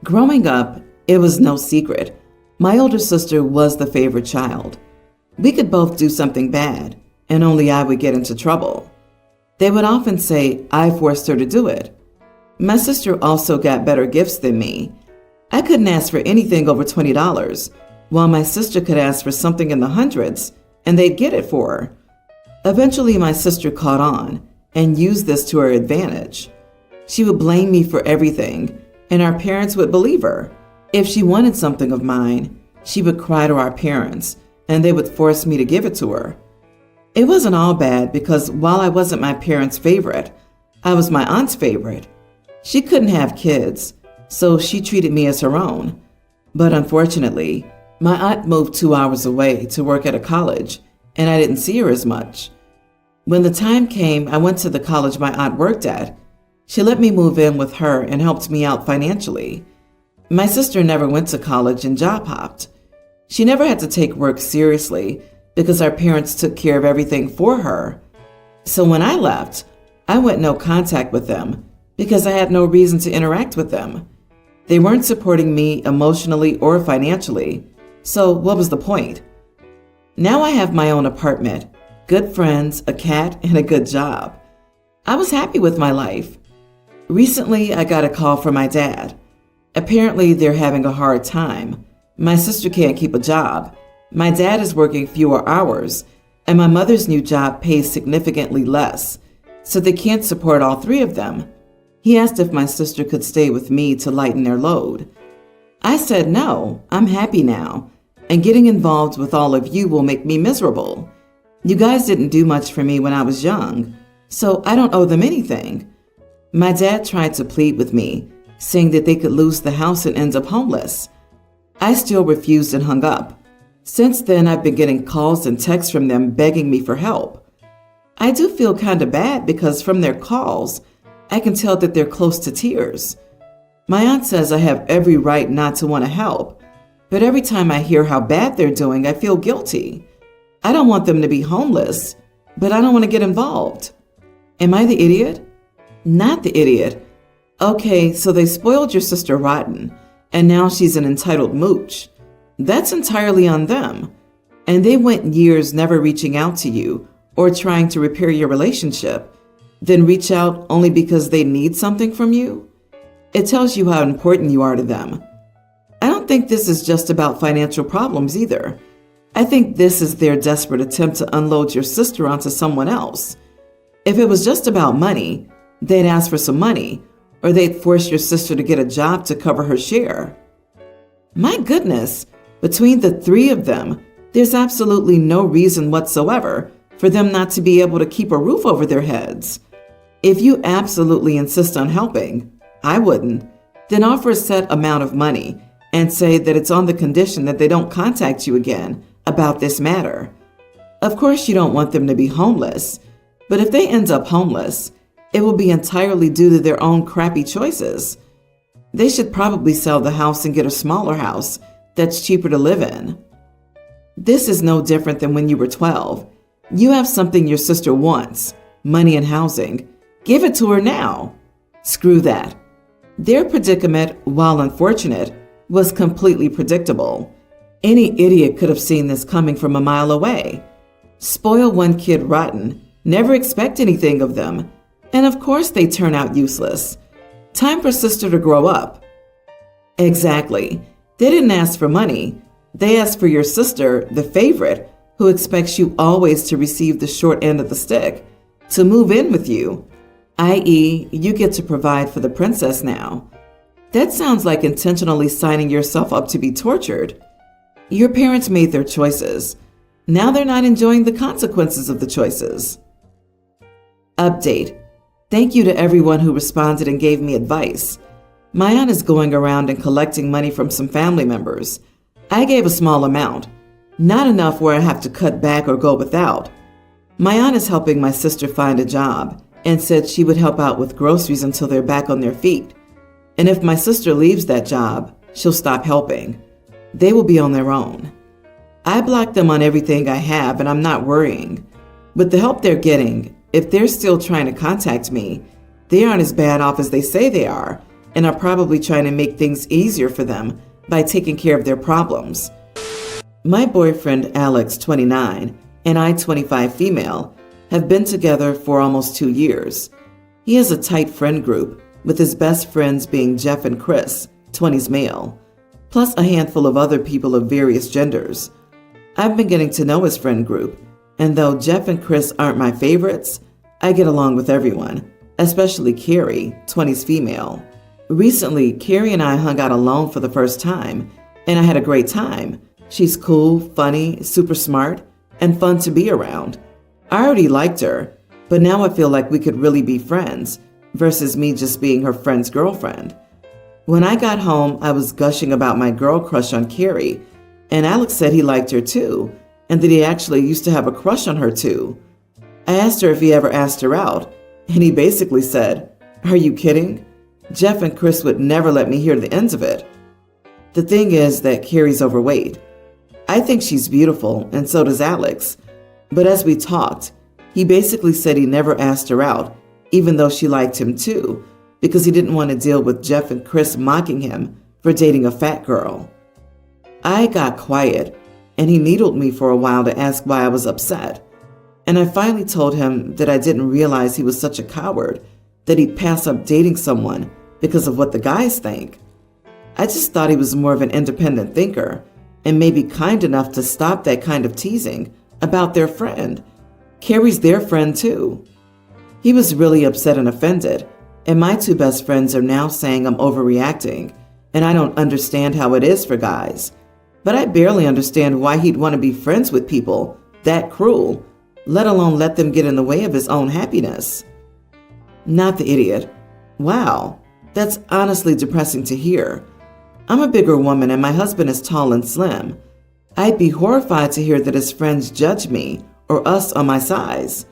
Growing up, it was no secret. My older sister was the favorite child. We could both do something bad, and only I would get into trouble. They would often say I forced her to do it. My sister also got better gifts than me. I couldn't ask for anything over $20, while my sister could ask for something in the hundreds, and they'd get it for her. Eventually, my sister caught on and used this to her advantage. She would blame me for everything, and our parents would believe her. If she wanted something of mine, she would cry to our parents, and they would force me to give it to her. It wasn't all bad because while I wasn't my parents' favorite, I was my aunt's favorite. She couldn't have kids, so she treated me as her own. But unfortunately, my aunt moved 2 hours away to work at a college, and I didn't see her as much. When the time came, I went to the college my aunt worked at. She let me move in with her and helped me out financially. My sister never went to college and job hopped. She never had to take work seriously because our parents took care of everything for her. So when I left, I went no contact with them because I had no reason to interact with them. They weren't supporting me emotionally or financially, so what was the point? Now I have my own apartment, good friends, a cat, and a good job. I was happy with my life. Recently, I got a call from my dad. Apparently, they're having a hard time. My sister can't keep a job. My dad is working fewer hours, and my mother's new job pays significantly less, so they can't support all three of them. He asked if my sister could stay with me to lighten their load. I said no, I'm happy now, and getting involved with all of you will make me miserable. You guys didn't do much for me when I was young, so I don't owe them anything. My dad tried to plead with me, saying that they could lose the house and end up homeless. I still refused and hung up. Since then, I've been getting calls and texts from them begging me for help. I do feel kind of bad because from their calls, I can tell that they're close to tears. My aunt says I have every right not to want to help, but every time I hear how bad they're doing, I feel guilty. I don't want them to be homeless, but I don't want to get involved. Am I the idiot? Not the idiot. Okay, so they spoiled your sister rotten, and now she's an entitled mooch. That's entirely on them. And they went years never reaching out to you or trying to repair your relationship, then reach out only because they need something from you? It tells you how important you are to them. I don't think this is just about financial problems either. I think this is their desperate attempt to unload your sister onto someone else. If it was just about money, they'd ask for some money, or they'd force your sister to get a job to cover her share. My goodness, between the three of them, there's absolutely no reason whatsoever for them not to be able to keep a roof over their heads. If you absolutely insist on helping, I wouldn't, then offer a set amount of money and say that it's on the condition that they don't contact you again about this matter. Of course, you don't want them to be homeless, but if they end up homeless, it will be entirely due to their own crappy choices. They should probably sell the house and get a smaller house that's cheaper to live in. This is no different than when you were 12. You have something your sister wants, money and housing. Give it to her now. Screw that. Their predicament, while unfortunate, was completely predictable. Any idiot could have seen this coming from a mile away. Spoil one kid rotten, never expect anything of them, and of course they turn out useless. Time for sister to grow up. Exactly. They didn't ask for money. They asked for your sister, the favorite, who expects you always to receive the short end of the stick, to move in with you, i.e., you get to provide for the princess now. That sounds like intentionally signing yourself up to be tortured. Your parents made their choices. Now they're not enjoying the consequences of the choices. Update. Thank you to everyone who responded and gave me advice. My aunt is going around and collecting money from some family members. I gave a small amount, not enough where I have to cut back or go without. My aunt is helping my sister find a job and said she would help out with groceries until they're back on their feet. And if my sister leaves that job, she'll stop helping. They will be on their own. I blocked them on everything I have and I'm not worrying. With the help they're getting, if they're still trying to contact me, they aren't as bad off as they say they are, and are probably trying to make things easier for them by taking care of their problems. My boyfriend Alex, 29, and I, 25 female, have been together for almost 2 years. He has a tight friend group, with his best friends being Jeff and Chris, 20s male, plus a handful of other people of various genders. I've been getting to know his friend group, and though Jeff and Chris aren't my favorites, I get along with everyone, especially Carrie, 20s female. Recently, Carrie and I hung out alone for the first time, and I had a great time. She's cool, funny, super smart, and fun to be around. I already liked her, but now I feel like we could really be friends, versus me just being her friend's girlfriend. When I got home, I was gushing about my girl crush on Carrie, and Alex said he liked her too, and that he actually used to have a crush on her too. I asked her if he ever asked her out, and he basically said, "Are you kidding? Jeff and Chris would never let me hear the ends of it." The thing is that Carrie's overweight. I think she's beautiful, and so does Alex. But as we talked, he basically said he never asked her out, even though she liked him too, because he didn't want to deal with Jeff and Chris mocking him for dating a fat girl. I got quiet, and he needled me for a while to ask why I was upset. And I finally told him that I didn't realize he was such a coward that he'd pass up dating someone because of what the guys think. I just thought he was more of an independent thinker and maybe kind enough to stop that kind of teasing about their friend. Carrie's their friend too. He was really upset and offended, and my two best friends are now saying I'm overreacting, and I don't understand how it is for guys. But I barely understand why he'd want to be friends with people that cruel, let alone let them get in the way of his own happiness. Not the idiot. Wow, that's honestly depressing to hear. I'm a bigger woman and my husband is tall and slim. I'd be horrified to hear that his friends judge me or us on my size.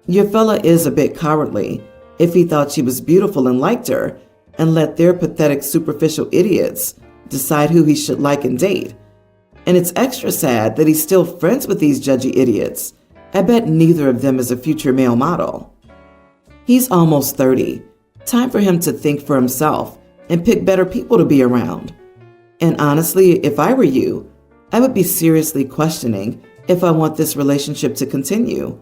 Your fella is a bit cowardly if he thought she was beautiful and liked her and let their pathetic superficial idiots decide who he should like and date. And it's extra sad that he's still friends with these judgy idiots. I bet neither of them is a future male model. He's almost 30. Time for him to think for himself and pick better people to be around. And honestly, if I were you, I would be seriously questioning if I want this relationship to continue.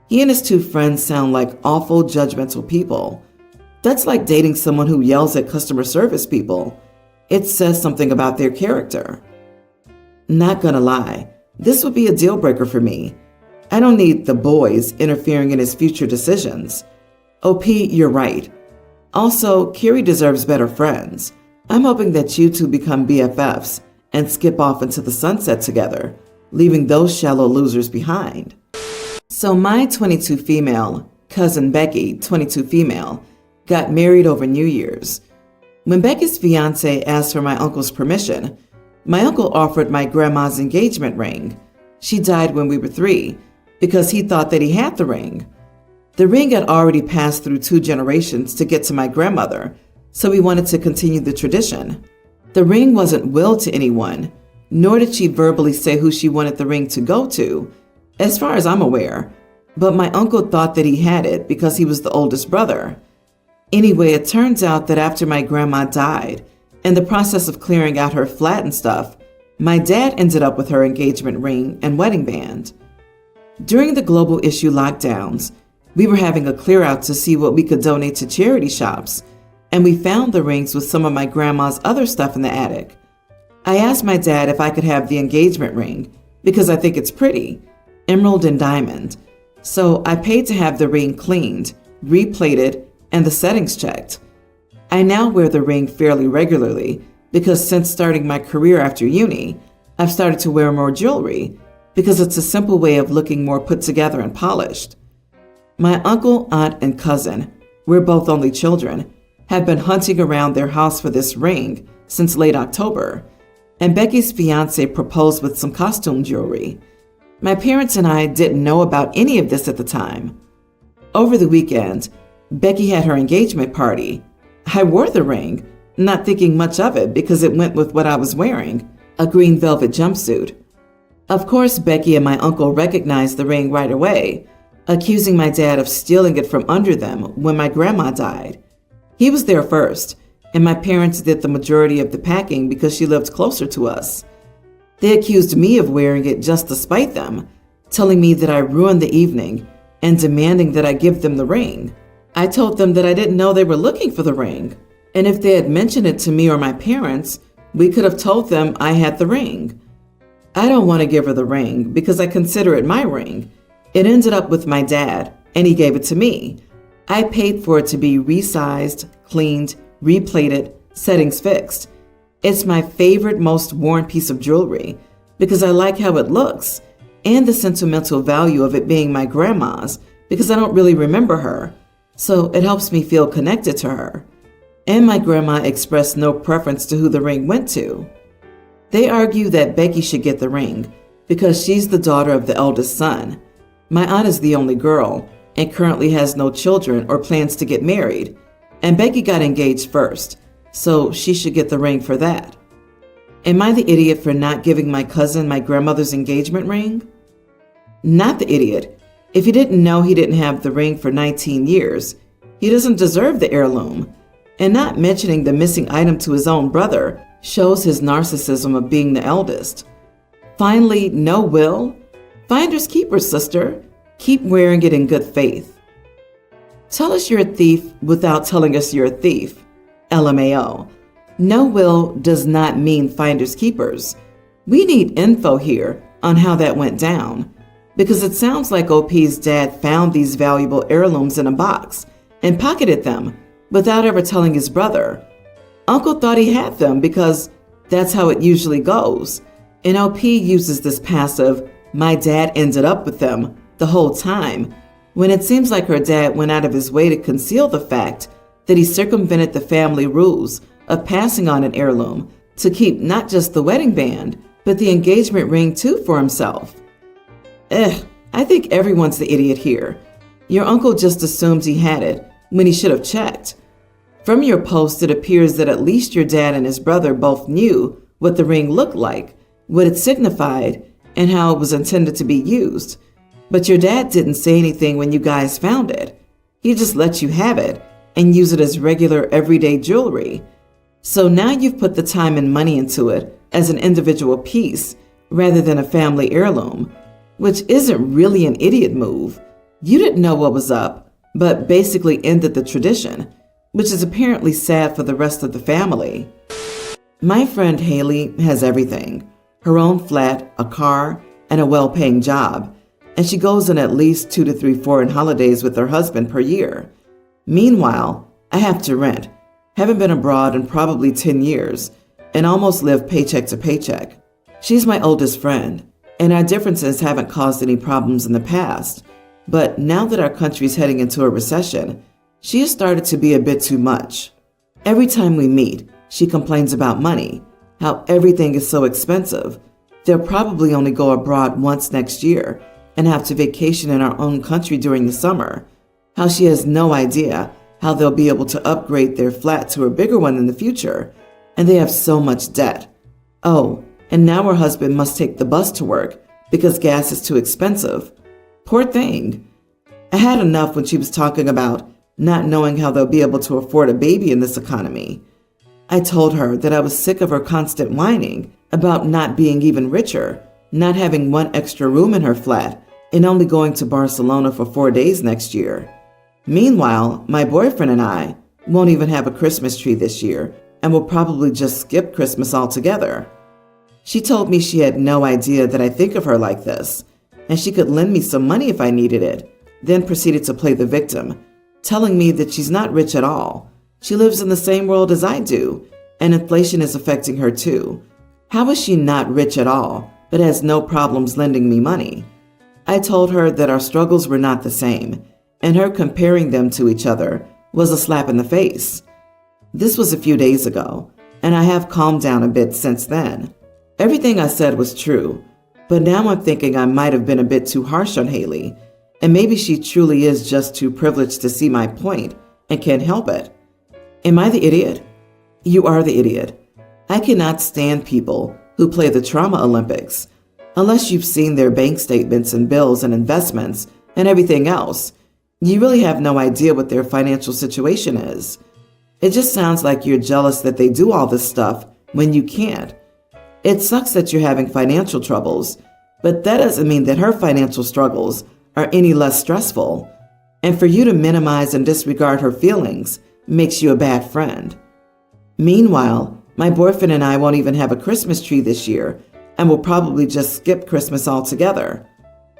He and his two friends sound like awful, judgmental people. That's like dating someone who yells at customer service people. It says something about their character. Not gonna lie, this would be a deal breaker for me. I don't need the boys interfering in his future decisions. OP, you're right. Also, Carrie deserves better friends. I'm hoping that you two become BFFs and skip off into the sunset together, leaving those shallow losers behind. So my 22 female cousin Becky, 22 female, got married over New Year's. When Becky's fiance asked for my uncle's permission, my uncle offered my grandma's engagement ring. She died when we were 3 because he thought that he had the ring. The ring had already passed through 2 generations to get to my grandmother, so we wanted to continue the tradition. The ring wasn't willed to anyone, nor did she verbally say who she wanted the ring to go to, as far as I'm aware, but my uncle thought that he had it because he was the oldest brother. Anyway, it turns out that after my grandma died, in the process of clearing out her flat and stuff, my dad ended up with her engagement ring and wedding band. During the global issue lockdowns, we were having a clear out to see what we could donate to charity shops, and we found the rings with some of my grandma's other stuff in the attic. I asked my dad if I could have the engagement ring because I think it's pretty, emerald and diamond. So I paid to have the ring cleaned, replated, and the settings checked. I now wear the ring fairly regularly because since starting my career after uni, I've started to wear more jewelry because it's a simple way of looking more put together and polished. My uncle, aunt, and cousin, we're both only children, have been hunting around their house for this ring since late October, and Becky's fiance proposed with some costume jewelry. My parents and I didn't know about any of this at the time. Over the weekend, Becky had her engagement party. I wore the ring, not thinking much of it because it went with what I was wearing, a green velvet jumpsuit. Of course, Becky and my uncle recognized the ring right away, accusing my dad of stealing it from under them when my grandma died. He was there first, and my parents did the majority of the packing because she lived closer to us. They accused me of wearing it just to spite them, telling me that I ruined the evening and demanding that I give them the ring. I told them that I didn't know they were looking for the ring, and if they had mentioned it to me or my parents, we could have told them I had the ring. I don't want to give her the ring because I consider it my ring. It ended up with my dad, and he gave it to me. I paid for it to be resized, cleaned, replated, settings fixed. It's my favorite, most worn piece of jewelry because I like how it looks and the sentimental value of it being my grandma's because I don't really remember her, so it helps me feel connected to her. And my grandma expressed no preference to who the ring went to. They argue that Becky should get the ring because she's the daughter of the eldest son. My aunt is the only girl and currently has no children or plans to get married, and Becky got engaged first, so she should get the ring for that. Am I the idiot for not giving my cousin my grandmother's engagement ring? Not the idiot. If he didn't know he didn't have the ring for 19 years, he doesn't deserve the heirloom. And not mentioning the missing item to his own brother shows his narcissism of being the eldest. Finally, no will? Finders keepers, sister. Keep wearing it in good faith. Tell us you're a thief without telling us you're a thief. LMAO. No will does not mean finders keepers. We need info here on how that went down, because it sounds like OP's dad found these valuable heirlooms in a box and pocketed them without ever telling his brother. Uncle thought he had them because that's how it usually goes. And OP uses this passive, my dad ended up with them, the whole time, when it seems like her dad went out of his way to conceal the fact that he circumvented the family rules of passing on an heirloom to keep not just the wedding band, but the engagement ring too for himself. I think everyone's the idiot here. Your uncle just assumed he had it when he should have checked. From your post, it appears that at least your dad and his brother both knew what the ring looked like, what it signified, and how it was intended to be used. But your dad didn't say anything when you guys found it. He just let you have it and use it as regular everyday jewelry. So now you've put the time and money into it as an individual piece rather than a family heirloom, which isn't really an idiot move. You didn't know what was up, but basically ended the tradition, which is apparently sad for the rest of the family. My friend Haley has everything: her own flat, a car, and a well-paying job, and she goes on at least 2 to 3 foreign holidays with her husband per year. Meanwhile, I have to rent, haven't been abroad in probably 10 years, and almost live paycheck to paycheck. She's my oldest friend, and our differences haven't caused any problems in the past, but now that our country's heading into a recession, she has started to be a bit too much. Every time we meet, she complains about money, how everything is so expensive. They'll probably only go abroad once next year and have to vacation in our own country during the summer, how she has no idea how they'll be able to upgrade their flat to a bigger one in the future, and they have so much debt. Oh, and now her husband must take the bus to work because gas is too expensive. Poor thing. I had enough when she was talking about not knowing how they'll be able to afford a baby in this economy. I told her that I was sick of her constant whining about not being even richer, not having one extra room in her flat, and only going to Barcelona for 4 days next year. Meanwhile, my boyfriend and I won't even have a Christmas tree this year and will probably just skip Christmas altogether. She told me she had no idea that I think of her like this, and she could lend me some money if I needed it, then proceeded to play the victim, telling me that she's not rich at all. She lives in the same world as I do, and inflation is affecting her too. How is she not rich at all, but has no problems lending me money? I told her that our struggles were not the same, and her comparing them to each other was a slap in the face. This was a few days ago, and I have calmed down a bit since then. Everything I said was true, but now I'm thinking I might have been a bit too harsh on Haley, and maybe she truly is just too privileged to see my point and can't help it. Am I the idiot? You are the idiot. I cannot stand people who play the trauma Olympics. Unless you've seen their bank statements and bills and investments and everything else, you really have no idea what their financial situation is. It just sounds like you're jealous that they do all this stuff when you can't. It sucks that you're having financial troubles, but that doesn't mean that her financial struggles are any less stressful. And for you to minimize and disregard her feelings makes you a bad friend. Meanwhile, my boyfriend and I won't even have a Christmas tree this year, and we'll probably just skip Christmas altogether.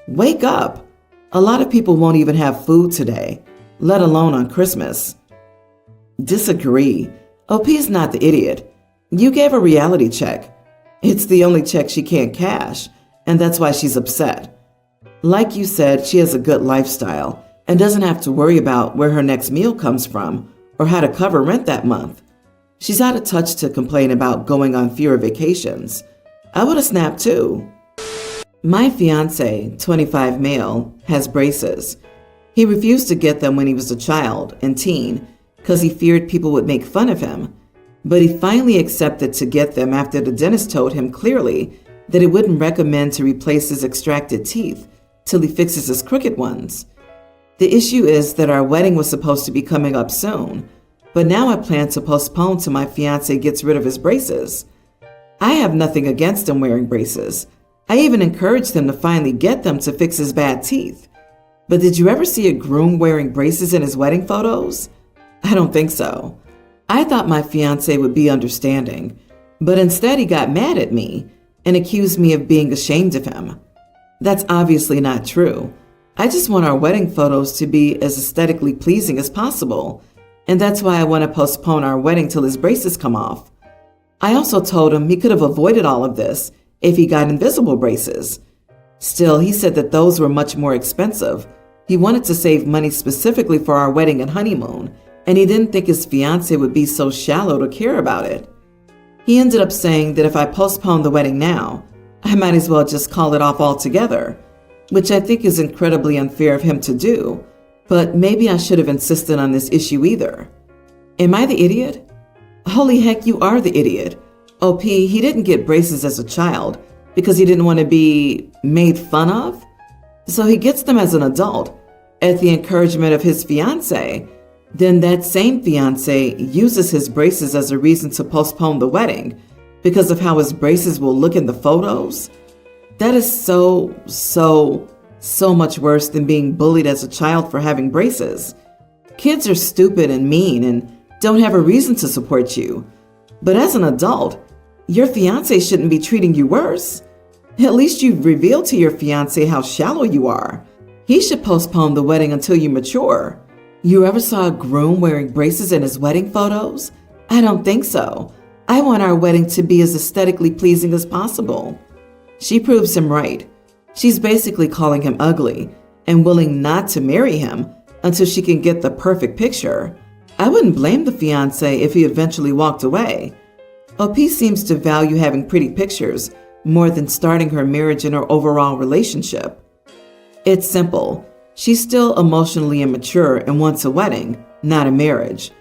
Wake up! A lot of people won't even have food today, let alone on Christmas. Disagree. OP's not the idiot. You gave a reality check. It's the only check she can't cash, and that's why she's upset. Like you said, she has a good lifestyle and doesn't have to worry about where her next meal comes from or how to cover rent that month. She's out of touch to complain about going on fewer vacations. I would have snapped too. My fiance, 25 male, has braces. He refused to get them when he was a child and teen because he feared people would make fun of him. But he finally accepted to get them after the dentist told him clearly that it wouldn't recommend to replace his extracted teeth till he fixes his crooked ones. The issue is that our wedding was supposed to be coming up soon, but now I plan to postpone till my fiance gets rid of his braces. I have nothing against him wearing braces. I even encouraged him to finally get them to fix his bad teeth. But did you ever see a groom wearing braces in his wedding photos? I don't think so. I thought my fiance would be understanding, but instead he got mad at me and accused me of being ashamed of him. That's obviously not true. I just want our wedding photos to be as aesthetically pleasing as possible, and that's why I want to postpone our wedding till his braces come off. I also told him he could have avoided all of this if he got invisible braces. Still, he said that those were much more expensive. He wanted to save money specifically for our wedding and honeymoon, and he didn't think his fiancée would be so shallow to care about it. He ended up saying that if I postpone the wedding now, I might as well just call it off altogether, which I think is incredibly unfair of him to do, but maybe I should have insisted on this issue either. Am I the idiot? Holy heck, you are the idiot. OP, he didn't get braces as a child because he didn't want to be made fun of. So he gets them as an adult at the encouragement of his fiancée. Then that same fiancé uses his braces as a reason to postpone the wedding because of how his braces will look in the photos. That is so much worse than being bullied as a child for having braces. Kids are stupid and mean and don't have a reason to support you. But as an adult, your fiancé shouldn't be treating you worse. At least you've revealed to your fiancé how shallow you are. He should postpone the wedding until you mature. You ever saw a groom wearing braces in his wedding photos? I don't think so. I want our wedding to be as aesthetically pleasing as possible. She proves him right. She's basically calling him ugly and willing not to marry him until she can get the perfect picture. I wouldn't blame the fiancé if he eventually walked away. OP seems to value having pretty pictures more than starting her marriage and her overall relationship. It's simple. She's still emotionally immature and wants a wedding, not a marriage.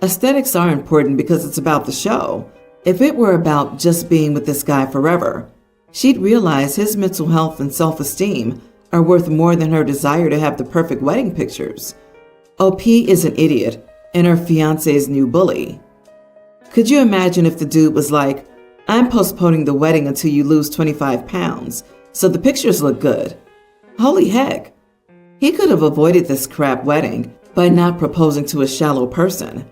Aesthetics are important because it's about the show. If it were about just being with this guy forever, she'd realize his mental health and self-esteem are worth more than her desire to have the perfect wedding pictures. OP is an idiot and her fiancé's new bully. Could you imagine if the dude was like, I'm postponing the wedding until you lose 25 pounds, so the pictures look good? Holy heck! He could have avoided this crap wedding by not proposing to a shallow person.